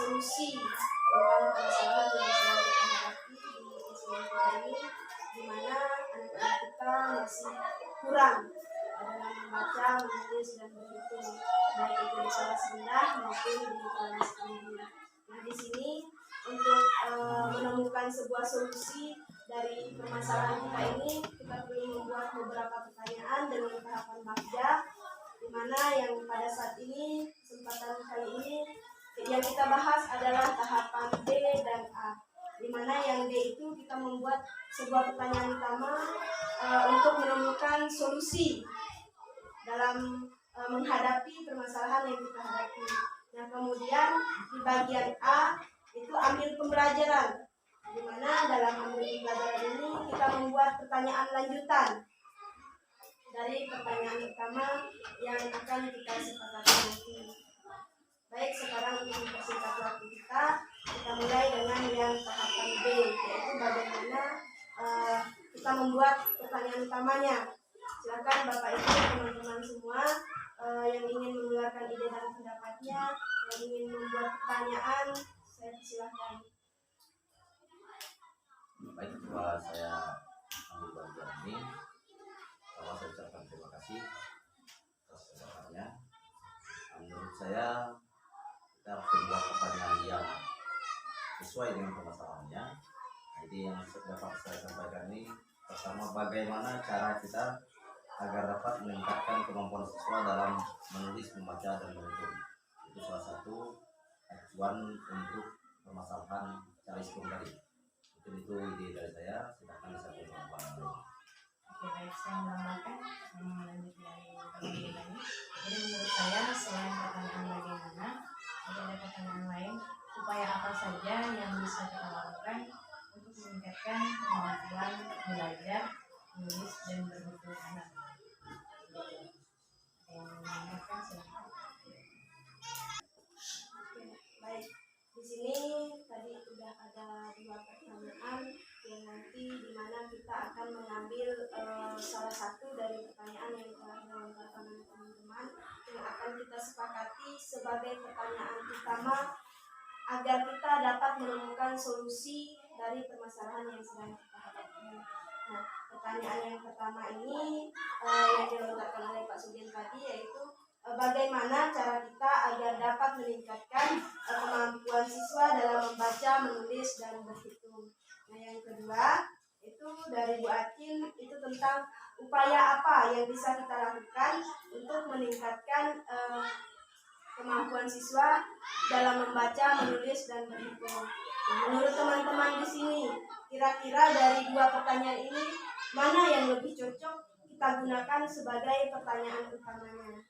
solusi tentang permasalahan yang sedang kita hadapi di SDN kita ini, di mana anak-anak kita masih kurang dalam membaca, menulis, dan berhitung, baik itu di kelas rendah maupun di kelas tinggi. Nah, di sini untuk menemukan sebuah solusi dari permasalahan kita ini, kita perlu membuat beberapa pertanyaan dengan tahapan bagja, di mana yang pada saat ini, kesempatan kali ini, yang kita bahas adalah tahapan B dan A, di mana yang D itu kita membuat sebuah pertanyaan utama untuk menemukan solusi dalam menghadapi permasalahan yang kita hadapi. Nah, kemudian di bagian A itu ambil pembelajaran, di mana dalam ambil pembelajaran ini kita membuat pertanyaan lanjutan dari pertanyaan utama yang akan kita sepakati nanti. Baik, sekarang untuk mempersingkat waktu kita mulai dengan yang tahapan B, yaitu bagaimana kita membuat pertanyaan utamanya. Silakan Bapak Ibu, teman-teman semua yang ingin mengeluarkan ide dan pendapatnya, yang ingin membuat pertanyaan, saya silakan. Baik, setelah saya ambil bagian ini, saya ucapkan terima kasih atas kesempatannya. Menurut saya kita harus membuat pertanyaan yang sesuai dengan permasalahannya. Jadi yang dapat saya sampaikan ini, pertama, bagaimana cara kita agar dapat meningkatkan kemampuan siswa dalam menulis, membaca, dan berhitung. Itu salah satu acuan untuk permasalahan cara hitung tadi. Itu ide dari saya. Silakan disampaikan Pak Andre. Oke, baik, saya menambahkan lanjut dari pertanyaan ini. Jadi menurut saya selain pertanyaan bagaimana, ada pertanyaan lain, upaya apa saja yang bisa kita lakukan untuk meningkatkan kemampuan belajar, menulis, dan berhitung anak. Yang menambahkan silakan. Baik, di sini tadi sudah ada 2 pertanyaan yang nanti di mana kita akan mengambil salah satu dari pertanyaan yang telah dilontarkan oleh teman-teman yang akan kita sepakati sebagai pertanyaan utama agar kita dapat menemukan solusi dari permasalahan yang sedang kita hadapi. Nah, pertanyaan yang pertama ini yang dilontarkan oleh Pak Sugeng tadi, yaitu bagaimana cara kita agar dapat meningkatkan kemampuan siswa dalam membaca, menulis, dan berhitung. Nah, yang kedua itu dari Bu Atin, itu tentang upaya apa yang bisa kita lakukan untuk meningkatkan kemampuan siswa dalam membaca, menulis, dan berhitung. Nah, menurut teman-teman di sini, kira-kira dari 2 pertanyaan ini mana yang lebih cocok kita gunakan sebagai pertanyaan utamanya?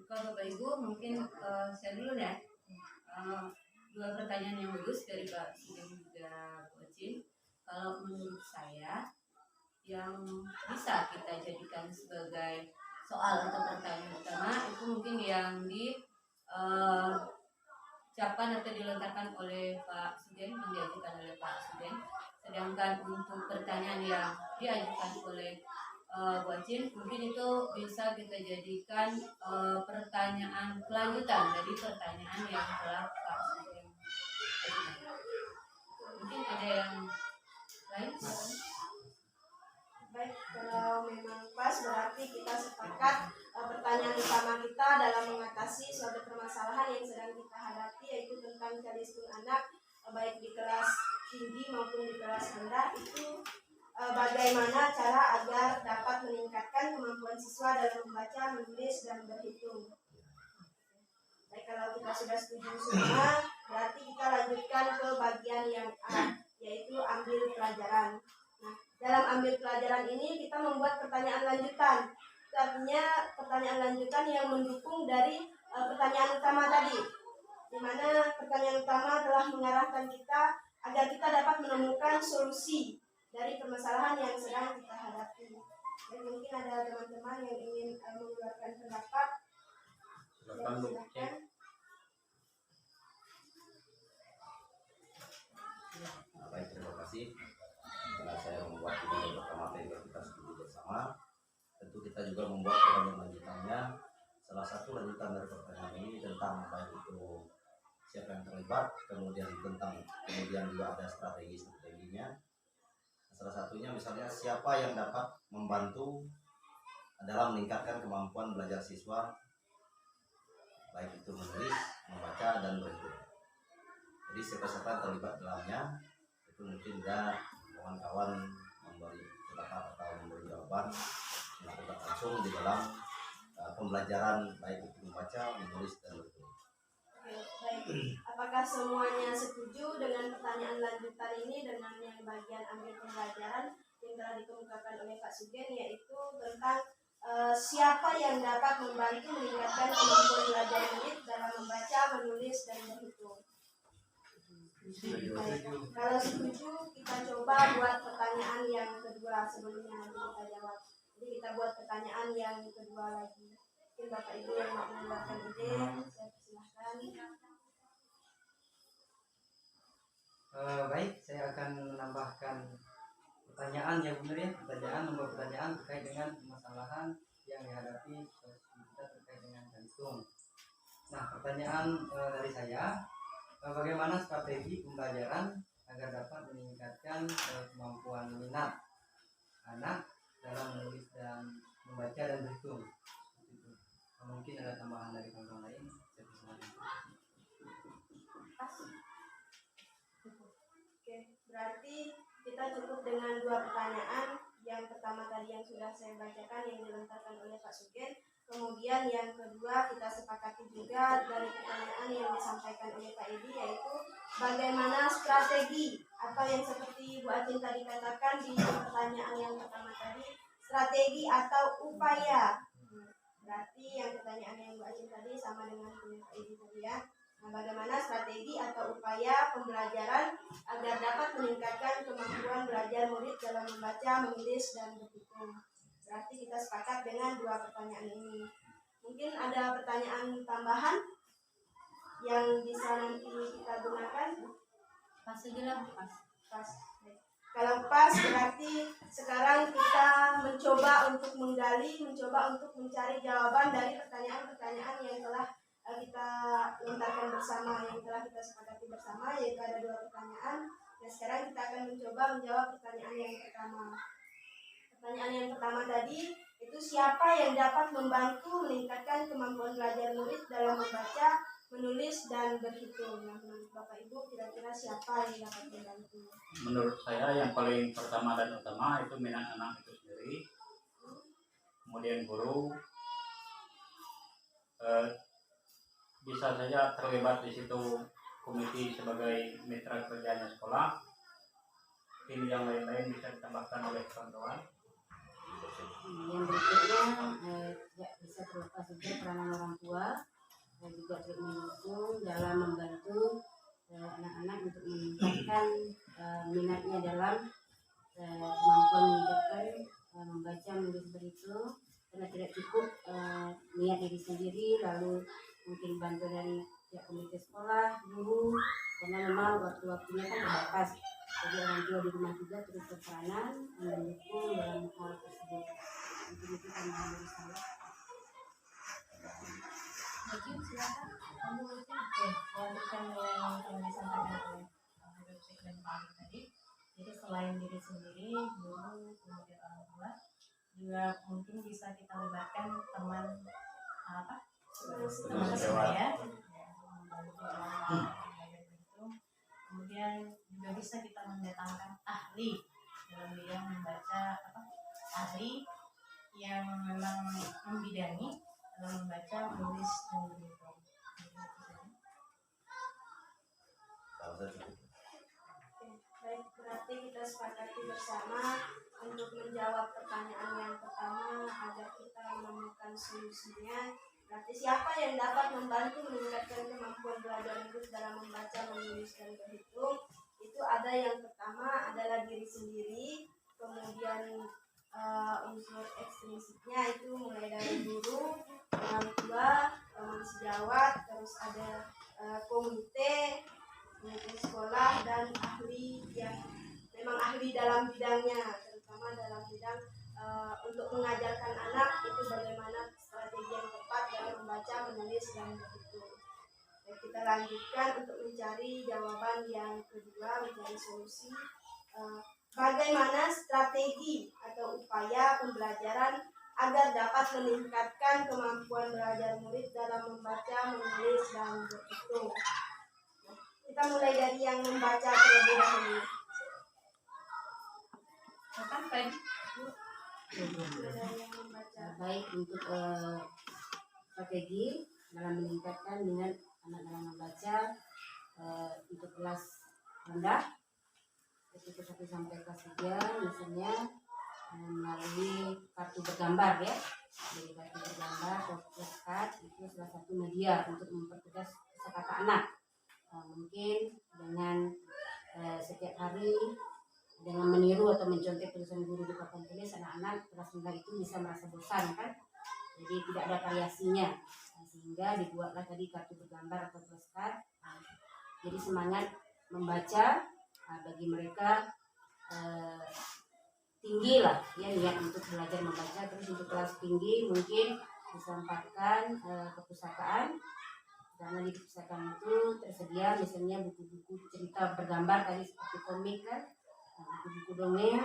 Kalau Bapak Ibu mungkin saya dulu ya. 2 pertanyaan yang bagus dari Pak Sugeng juga Bu Acin. Kalau menurut saya yang bisa kita jadikan sebagai soal atau pertanyaan utama itu mungkin yang diucapkan atau dilontarkan oleh Pak Sugeng, yang diajukan oleh Pak Sugeng. Sedangkan untuk pertanyaan yang diajukan oleh Bu Acin, mungkin itu bisa kita jadikan pertanyaan kelanjutan dari pertanyaan yang telah Pak Sugeng ajukan. Mungkin ada yang lain? Baik, kalau memang pas berarti kita sepakat pertanyaan utama kita dalam mengatasi suatu permasalahan yang sedang kita hadapi, yaitu tentang calistung anak baik di kelas tinggi maupun di kelas rendah, itu bagaimana cara agar dapat meningkatkan kemampuan siswa dalam membaca, menulis, dan berhitung. Baik, kalau kita sudah setuju semua, berarti kita lanjutkan ke bagian yang A, yaitu ambil pelajaran. Nah, dalam ambil pelajaran ini kita membuat pertanyaan lanjutan. Itu artinya pertanyaan lanjutan yang mendukung dari pertanyaan utama tadi, di mana pertanyaan utama telah mengarahkan kita agar kita dapat menemukan solusi dari permasalahan yang sedang kita hadapi. Dan mungkin ada teman-teman yang ingin mengeluarkan pendapat. Silakan. Baik, terima kasih. Setelah saya membuat video pertama materi kita setuju bersama, tentu kita juga membuat pertanyaan lanjutannya. Salah satu lanjutan dari pertanyaan ini tentang baik itu siapa yang terlibat, kemudian juga ada strateginya. Salah satunya misalnya siapa yang dapat membantu dalam meningkatkan kemampuan belajar siswa, baik itu menulis, membaca, dan berhitung. Jadi siapa-siapa yang terlibat dalamnya itu mungkin ya kawan-kawan memberi pendapat atau memberi jawaban yang terlibat langsung di dalam pembelajaran baik itu membaca, menulis, dan berhitung. Oke, baik. Apakah semuanya setuju dengan pertanyaan lanjutan ini dengan yang bagian ambil pembelajaran yang telah dikemukakan oleh Pak Sugen, yaitu tentang siapa yang dapat membantu meningkatkan kemampuan belajar murid dalam membaca, menulis, dan berhitung? Kalau setuju, kita coba buat pertanyaan yang kedua sebelumnya nanti kita jawab. Jadi kita buat pertanyaan yang kedua lagi. Mungkin Bapak Ibu yang mau mengeluarkan ide, saya persilahkan. Baik, saya akan menambahkan pertanyaan yang benar ya, nomor pertanyaan terkait dengan permasalahan yang dihadapi kita terkait dengan berhitung. Nah, pertanyaan dari saya, bagaimana strategi pembelajaran agar dapat meningkatkan kemampuan minat anak dalam menulis dan membaca dan berhitung? Mungkin ada tambahan dari kawan-kawan lain. Oke, berarti kita cukup dengan dua pertanyaan. Yang pertama tadi yang sudah saya bacakan yang dilontarkan oleh Pak Sugen. Kemudian yang kedua kita sepakati juga dari pertanyaan yang disampaikan oleh Pak Edi, yaitu bagaimana strategi atau yang seperti Bu Acin tadi katakan di pertanyaan yang pertama tadi, strategi atau upaya. Berarti yang pertanyaan yang Bu Acin tadi sama dengan Pak Edi tadi ya. Nah, bagaimana strategi atau upaya pembelajaran agar dapat meningkatkan kemampuan belajar murid dalam membaca, menulis, dan berhitung. Berarti kita sepakat dengan dua pertanyaan ini. Mungkin ada pertanyaan tambahan yang bisa nanti kita gunakan? Pas saja lah, pas. Baik. Kalau pas berarti sekarang kita mencoba untuk menggali, mencoba untuk mencari jawaban dari pertanyaan-pertanyaan yang telah kita lontarkan bersama, yang telah kita sepakati bersama, yaitu ada dua pertanyaan. Dan sekarang kita akan mencoba menjawab pertanyaan yang pertama. Pertanyaan yang pertama tadi itu siapa yang dapat membantu meningkatkan kemampuan belajar murid dalam membaca, menulis, dan berhitung? Nah, menurut Bapak Ibu kira-kira siapa yang dapat membantu? Menurut saya yang paling pertama dan utama itu minat anak itu sendiri, kemudian guru bisa saja terlibat di situ komite sebagai mitra kerjanya sekolah. Tim yang lain-lain bisa ditambahkan oleh kawan-kawan. Yang berikutnya ya, bisa terlepas juga peranan orang tua dan juga mendukung dalam membantu anak-anak untuk meningkatkan minatnya dalam kemampuan meningkatkan membaca, menulis, berhitung, karena tidak cukup niat diri sendiri, lalu mungkin bantu dari pihak komite sekolah, guru, karena memang waktu-waktunya kan terbatas. Jadi orang tua di rumah juga terus berperanan mendukung dalam hal tersebut. Mungkin itu tambahan dari saya. Mungkin silakan kamu mungkin melanjutkan yang telah disampaikan oleh Pak Sugeng dan Pak Ali tadi. Jadi selain diri sendiri, guru, kemudian orang tua, juga mungkin bisa kita libatkan teman sebaya, membantu dalam belajar itu. Kemudian juga bisa kita mendatangkan ahli dalam bidang membaca, ahli yang memang membidangi dalam membaca, menulis, dan berhitung. Baik, berarti kita sepakati bersama untuk menjawab pertanyaan yang pertama agar kita menemukan solusinya. Berarti siapa yang dapat membantu meningkatkan kemampuan belajar murid dalam membaca, menulis, dan berhitung? Itu ada yang pertama adalah diri sendiri, kemudian unsur ekstrinsipnya itu mulai dari guru, orang tua, teman sejawat, terus ada komite sekolah, dan ahli yang memang ahli dalam bidangnya, terutama dalam bidang untuk mengajarkan anak itu bagaimana strategi yang tepat dalam membaca, menulis, dan berhitung. Kita kita lanjutkan untuk mencari jawaban yang kedua, mencari solusi bagaimana strategi atau upaya pembelajaran agar dapat meningkatkan kemampuan belajar murid dalam membaca, menulis, dan berhitung. Kita mulai dari yang membaca terlebih dahulu. Kapan, Pen? Mulai dari yang membaca. Baik untuk strategi dalam meningkatkan minat anak dalam membaca untuk kelas rendah ketika 1 sampai kelas 3 misalnya melalui kartu bergambar ya. Jadi kartu bergambar atau flashcard itu salah satu media untuk mempertegas kosakata anak. Mungkin dengan setiap hari dengan meniru atau mencontek tulisan guru di papan tulis, anak-anak kelas rendah itu bisa merasa bosan kan, jadi tidak ada variasinya. Sehingga dibuatlah tadi kartu bergambar atau flashcard. Jadi semangat membaca bagi mereka tinggi lah ya, niat untuk belajar membaca. Terus untuk kelas tinggi mungkin disempatkan kepustakaan, karena di perpustakaan itu tersedia misalnya buku-buku cerita bergambar tadi seperti komik kan, buku-buku dongeng,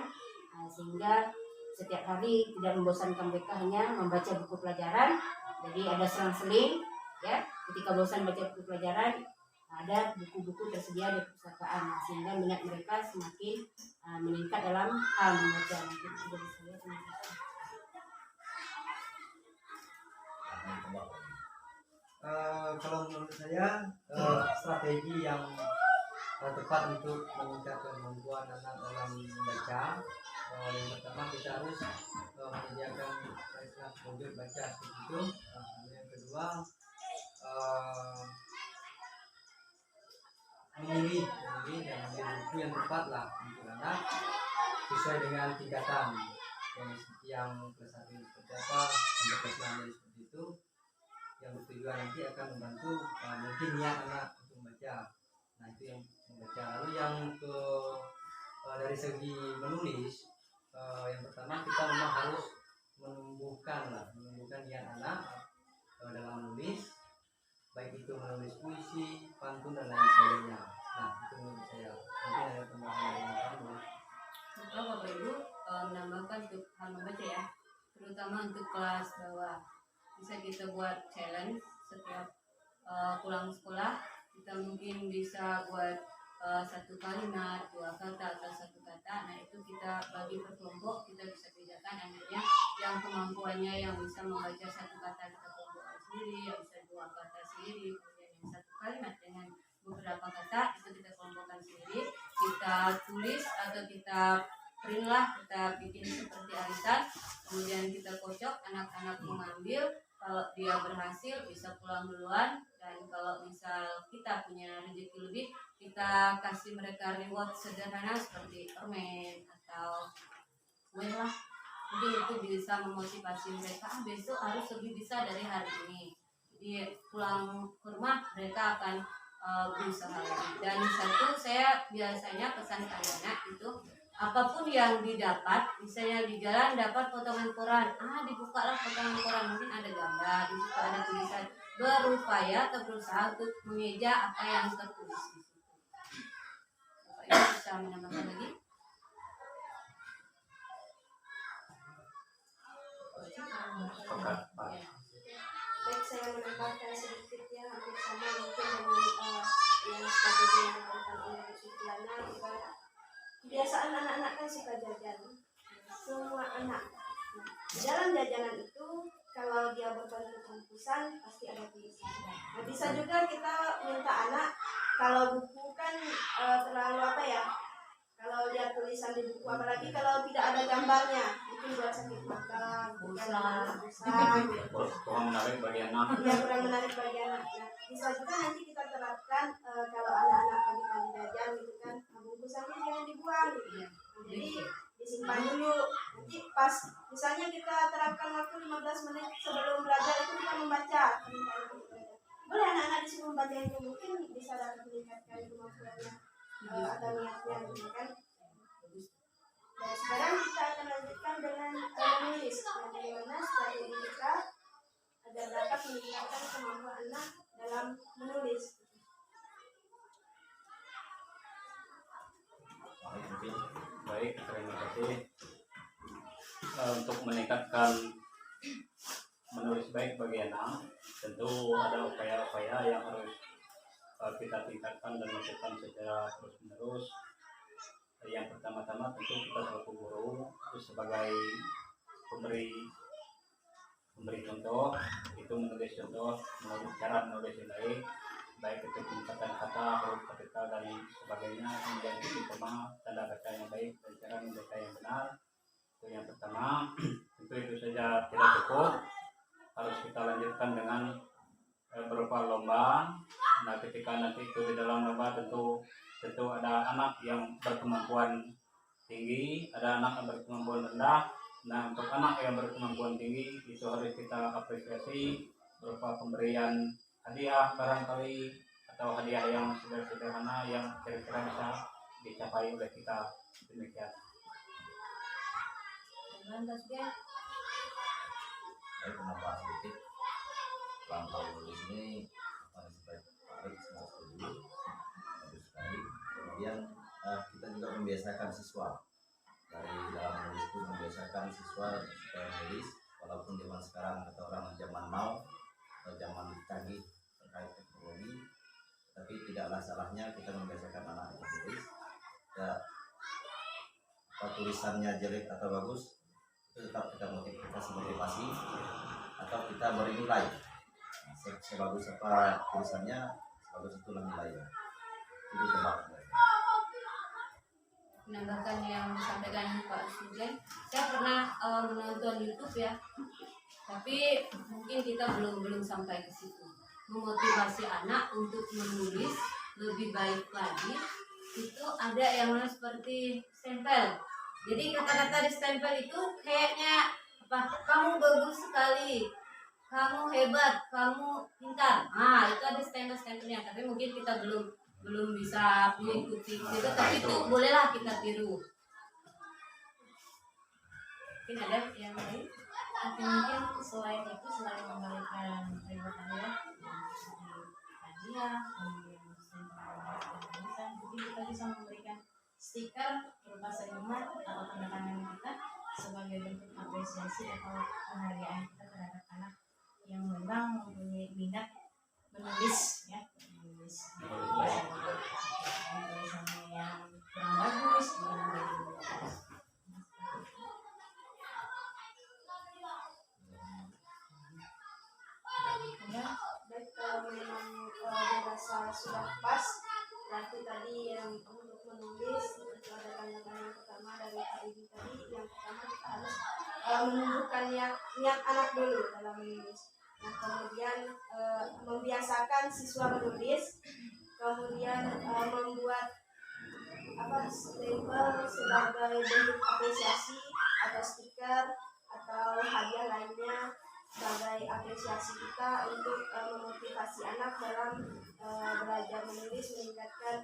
sehingga setiap hari tidak membosankan mereka hanya membaca buku pelajaran. Jadi ada selang-seling ya, ketika bosan baca buku pelajaran ada buku-buku tersedia di perpustakaan, sehingga minat mereka semakin meningkat dalam hal membaca. Nanti dari saya kalau menurut saya strategi yang tepat untuk meningkatkan kemampuan anak dalam membaca, yang pertama kita harus menyediakan modul baca seperti itu. Yang kedua memilih dan memilih buku yang tepat lah untuk anak sesuai dengan tingkatan yang kelas 1 seperti apa sampai kelas 6 seperti itu, yang bertujuan nanti akan membantu mungkin niat anak untuk membaca. Nah itu yang membaca. Lalu yang dari segi menulis, yang pertama kita memang harus menumbuhkan niat anak dalam menulis, baik itu menulis puisi, pantun dan lain sebagainya. Nah itu menurut saya. Mungkin ada tambahan yang kamu. Setelah Bapak Ibu menambahkan untuk hal membaca ya, terutama untuk kelas bawah, bisa kita buat challenge setiap pulang sekolah. Kita mungkin bisa buat 1 kalimat, 2 kata atau 1 kata. Nah itu kita bagi per kelompok, kita bisa bedakan akhirnya yang kemampuannya yang bisa membaca 1 kata kita kelompokkan sendiri, yang bisa 2 kata sendiri, kemudian yang 1 kalimat dengan beberapa kata itu kita kelompokkan sendiri, kita tulis atau kita print lah, kita bikin seperti arisan, kemudian kita kocok, anak-anak mengambil. Kalau dia berhasil bisa pulang duluan, dan kalau misal kita punya rezeki lebih, kita kasih mereka reward sederhana seperti permen atau kue lah. Mungkin itu bisa memotivasi mereka, besok harus lebih bisa dari hari ini. Jadi pulang ke rumah mereka akan berusaha lagi. Dan satu, saya biasanya pesan ke anak itu, apapun yang didapat, misalnya di jalan dapat potongan koran, dibukalah potongan koran, mungkin ada gambar, di situ ada tulisan, berupaya atau berusaha untuk mengeja apa yang tertulis di situ. Bapak Ibu bisa menambahkan lagi? Ya. Baik, saya menambahkan sedikit ya, hampir sama mungkin dengan yang strategi yang dilakukan oleh Sukiana juga. Kebiasaan anak-anak kan suka jajan, semua anak. Nah, di dalam jajanan itu kalau dia berbentuk bungkusan pasti ada tulisan. Nah, bisa juga kita minta anak, kalau buku kan terlalu apa ya, kalau lihat tulisan di buku, apalagi kalau tidak ada gambarnya, mungkin buat sakit mata, bosan, kurang menarik bagi anak. ya kurang menarik bagi anak. Nah, bisa juga nanti kita terapkan kalau anak-anak pagi-pagi jajan gitu kan, bungkusannya jangan dibuang gitu ya. Jadi disimpan dulu. Nanti pas misalnya kita terapkan waktu 15 menit sebelum belajar itu kita membaca. Boleh anak-anak disuruh membaca itu, mungkin bisa dapat meningkatkan kemampuannya atau niatnya gitu kan. Dan sekarang kita akan lanjutkan dengan menulis. Bagaimana strategi kita agar dapat meningkatkan kemampuan anak dalam menulis. baik, terima kasih. Untuk meningkatkan menulis baik bagi anak, tentu ada upaya-upaya yang harus kita tingkatkan dan lakukan secara terus-menerus. Yang pertama-tama tentu kita selaku guru sebagai pemberi contoh, itu menulis contoh, cara menulis yang baik itu penempatan kata, huruf kapital dan sebagainya, kemudian koma, tanda baca yang baik dan cara membaca yang benar. Itu yang pertama. Tentu itu saja tidak cukup, harus kita lanjutkan dengan berupa lomba. Nah, ketika nanti itu di dalam lomba tentu ada anak yang berkemampuan tinggi, ada anak yang berkemampuan rendah. Nah, untuk anak yang berkemampuan tinggi itu harus kita apresiasi berupa pemberian hadiah barangkali, atau hadiah yang sederhana yang kira-kira bisa dicapai oleh kita. Demikian. Saya penambah sedikit langkah menulis ini baik semua setuju, bagus sekali. Kemudian kita juga membiasakan siswa dari dalam menulis itu, membiasakan siswa supaya menulis walaupun zaman sekarang atau orang zaman now atau zaman canggih terkait teknologi, tapi tidaklah salahnya kita membiasakan anak itu menulis. Ya, tulisannya jelek atau bagus itu tetap kita motivasi atau kita beri nilai. Sebagus apa tulisannya, sebagus itulah nilainya. Itu tebak. Menambahkan yang disampaikan Pak Sugen, saya pernah menonton YouTube ya, tapi mungkin kita belum sampai ke situ. Memotivasi anak untuk menulis lebih baik lagi, itu ada yang seperti stempel. Jadi kata-kata di stempel itu kayaknya apa? Kamu bagus sekali, kamu hebat, kamu pintar. Nah, itu ada stempel-stempelnya, tapi mungkin kita belum bisa mengikuti itu, tapi itu bolehlah kita tiru. Mungkin ada yang lain? Mungkin selain itu, selain memberikan peringatan ya, seperti hadiah, kemudian tulisan, mungkin kita bisa memberikan stiker berupa senyuman atau tanda tangan kita sebagai bentuk apresiasi atau penghargaan kita terhadap anak yang memang mempunyai minat menulis ya, menulis tulisannya yang kurang bagus dengan bagus. Baik, kalau memang dirasa sudah pas, berarti tadi yang untuk menulis itu ada tanda-tanda yang pertama dari Pak Ibu tadi. Yang pertama kita harus menunjukkan niat anak dulu dalam menulis. Nah, kemudian membiasakan siswa menulis, kemudian membuat stempel sebagai bentuk apresiasi atau stiker atau hadiah lainnya sebagai apresiasi kita untuk memotivasi anak dalam belajar menulis, meningkatkan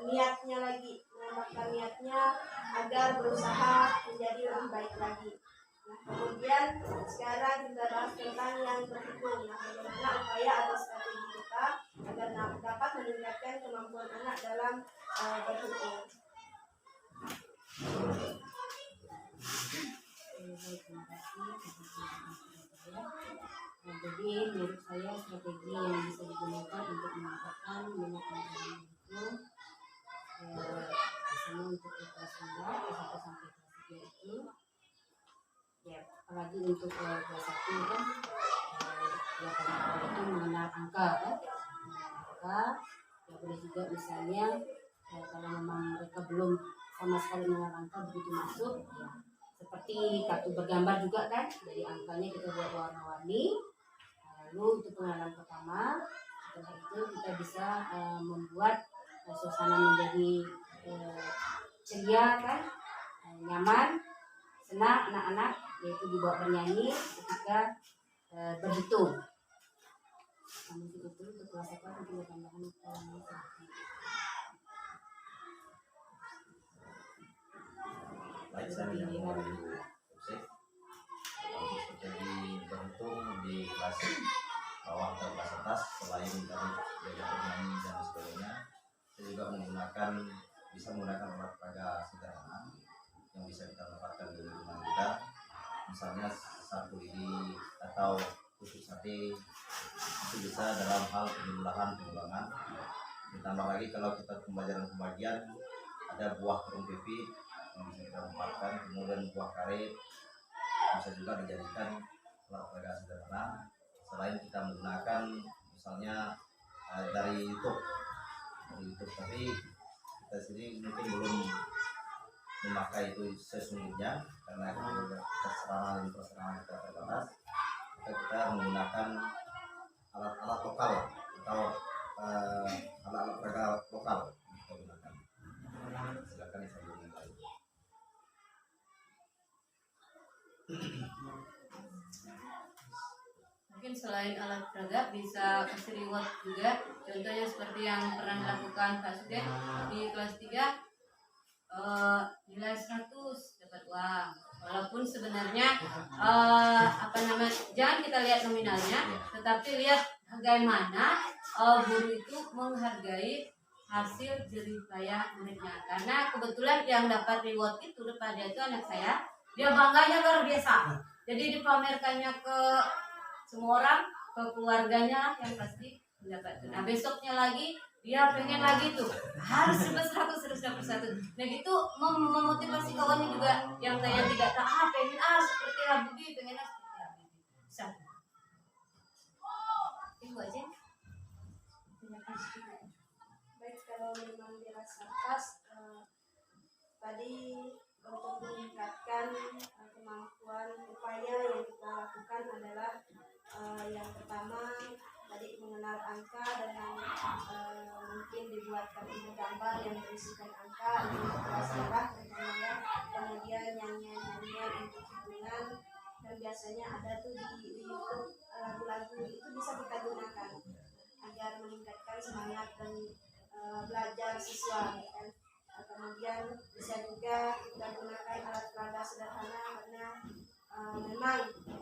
niatnya lagi, menambahkan niatnya agar berusaha menjadi lebih baik lagi. Nah, kemudian sekarang kita bahas tentang yang berhitung. Nah, bagaimana upaya atau strategi kita agar dapat meningkatkan kemampuan anak dalam berhitung. Jadi menurut saya strategi yang bisa digunakan untuk meningkatkan minat anak itu misalnya untuk kelas 2 sampai kelas 3 itu ya, apalagi untuk kelas 1 kan ya, kalau itu mengenal angka kan, angka ya, boleh juga misalnya kalau memang mereka belum sama sekali mengenal angka begitu masuk ya, seperti kartu bergambar juga kan, jadi angkanya kita buat warna-warni. Lalu untuk pengenalan pertama, setelah itu kita bisa membuat suasana menjadi ceria kan, nyaman, senang anak-anak, yaitu dibawa bernyanyi ketika berhitung. Mungkin itu untuk kelas 1 mungkin tambahan Baik, saya menyambung Yusuf. Strategi berhitung di kelas bawah atau kelas atas, selain tadi belajar bernyanyi dan sebagainya, saya juga bisa menggunakan olahraga sederhana yang bisa kita dapatkan di lingkungan kita, misalnya sapu lidi atau tusuk sate, itu bisa dalam hal pengulangan. Ditambah lagi kalau kita pembagian ada buah kerung pipit yang bisa kita manfaatkan, kemudian buah karet bisa juga dijadikan olahraga sederhana. Selain kita menggunakan misalnya dari YouTube, tapi kita sendiri mungkin belum memakai itu sesungguhnya karena keserangan kita terbatas. Kita menggunakan alat-alat lokal atau alat-alat peraga lokal kita gunakan. Silakan disambung yang lain. Mungkin selain alat peraga bisa kasih reward juga, contohnya seperti yang pernah dilakukan Pak Sugeng di kelas 3, nilai 100 dapat uang. Walaupun sebenarnya jangan kita lihat nominalnya, tetapi lihat bagaimana guru itu menghargai hasil jerih payah muridnya. Karena kebetulan yang dapat reward itu depan dia itu anak saya, dia bangganya luar biasa. Jadi dipamerkannya ke semua orang, ke keluarganya yang pasti mendapat. Nah besoknya lagi dia pengen lagi tuh harus dapat 100 nah gitu memotivasi kawannya juga yang saya tidak tahu pengen seperti Habibie, pengen seperti Habibie. Bisa itu aja. Baik, kalau memang dirasa pas tadi untuk meningkatkan kemampuan upaya yang kita lakukan adalah yang pertama tadi mengenal angka dengan mungkin dibuatkan gambar yang berisikan angka untuk sejarah kemudian nyanyian untuk hitungan, dan biasanya ada tuh di YouTube lagu-lagu itu bisa kita gunakan agar meningkatkan semangat dan belajar siswa kan. Kemudian bisa juga kita gunakan alat peraga sederhana karena memang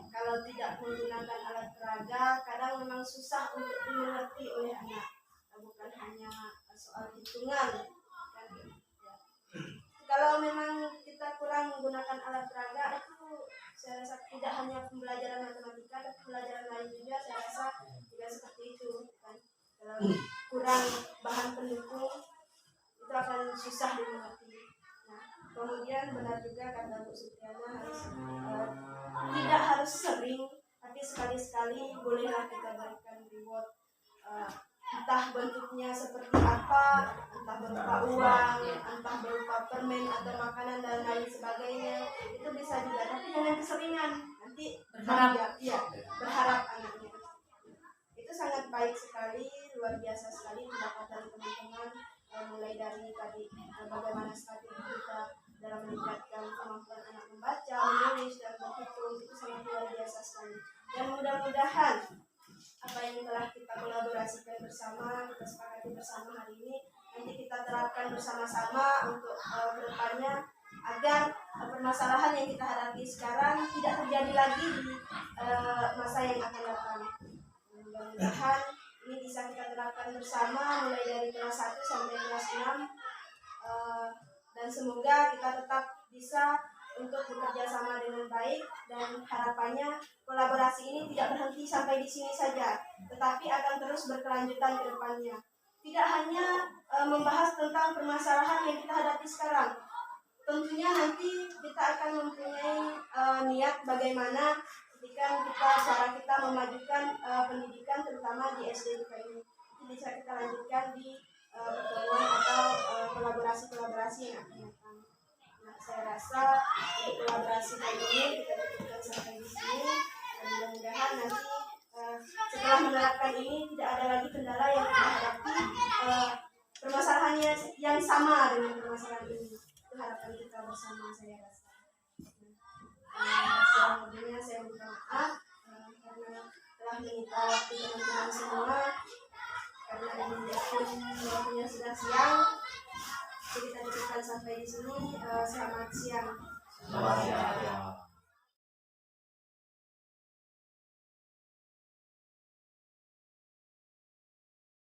kalau tidak menggunakan alat peraga kadang memang susah untuk dimengerti oleh anak, bukan hanya soal hitungan kan, ya. Kalau memang kita kurang menggunakan alat peraga itu saya rasa tidak hanya pembelajaran matematika tapi pelajaran lain juga saya rasa juga seperti itu kan. Kalau kurang bahan pendukung itu akan susah dimengerti. Nah, kemudian benar juga kata Bu Supriana tidak harus sering, tapi sekali-sekali bolehlah kita berikan reward. Entah bentuknya seperti apa, entah berupa uang, entah berupa permen atau makanan dan lain sebagainya, itu bisa juga. Tapi jangan keseringan, nanti berharap anaknya. Itu sangat baik sekali, luar biasa sekali pendapat dari teman-teman. Mulai dari tadi bagaimana strategi kita dalam meningkatkan kemampuan anak membaca, menulis, dan berhitung, itu sangat luar biasa sekali. Dan mudah-mudahan apa yang telah kita kolaborasikan bersama, kita sepakati bersama hari ini, nanti kita terapkan bersama-sama untuk kedepannya agar permasalahan yang kita hadapi sekarang tidak terjadi lagi di masa yang akan datang. Mudah-mudahan ini bisa kita terapkan bersama mulai dari kelas 1 sampai kelas 6 dan semoga kita tetap bisa untuk bekerja sama dengan baik, dan harapannya kolaborasi ini tidak berhenti sampai di sini saja, tetapi akan terus berkelanjutan ke depannya. Tidak hanya membahas tentang permasalahan yang kita hadapi sekarang, tentunya nanti kita akan mempunyai niat bagaimana ketika kita memajukan pendidikan terutama di SD kita ini. Itu bisa kita lanjutkan di pertemuan atau kolaborasi yang akan datang. Nah, saya rasa untuk kolaborasi kali ini kita cukupkan sampai di sini. Dan mudah-mudahan nanti setelah menerapkan ini tidak ada lagi kendala yang kita hadapi, permasalahannya yang sama dengan permasalahan ini. Itu harapan kita bersama, saya rasa. Kurang lebihnya saya minta maaf karena telah menyita waktu teman-teman semua, karena ini waktunya sudah siang. Jadi kita cukupkan sampai di sini. Selamat siang. Selamat siang.